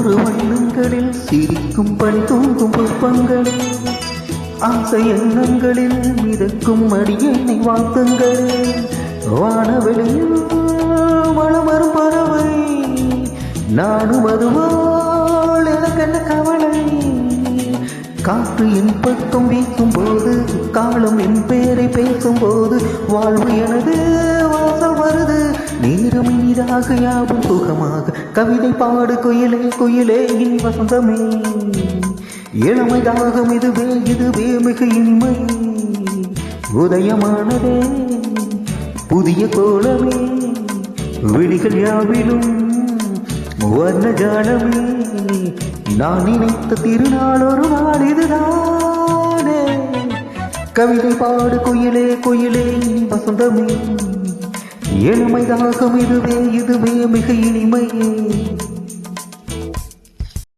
நூறு வண்ணங்களில் சிரிக்கும் பனி தூங்கும் புஷ்பங்களில் ஆசை எண்ணங்களில் மிதக்கும் அடியெண்ணை வாழ்த்துங்களில் வானவெளியில் வளமரும் பறவை நானும் அதுவாள் எனக்கென்ன கவலை காற்று என் பக்கம் வீசும் போது காலம் என் பேரை பேசும் போது வாழ்வு எனது வாசம் வருது நேரம் இனிதாக யாவும் சுகமாக கவிதை பாடு குயிலே குயிலே இனி வசந்தமே இளமை தாகம் இதுவே மிக இனிமை உதயமானதே புதிய கோலமே விழிகள் யாவிலும் வர்ண ஜாலமே நான் நினைத்த திருநாள் ஒரு நாள் இதுதானே கவிதை பாடு குயிலே குயிலே வசந்தமே இளமை தாகம் இதுவே மிக இனிமையே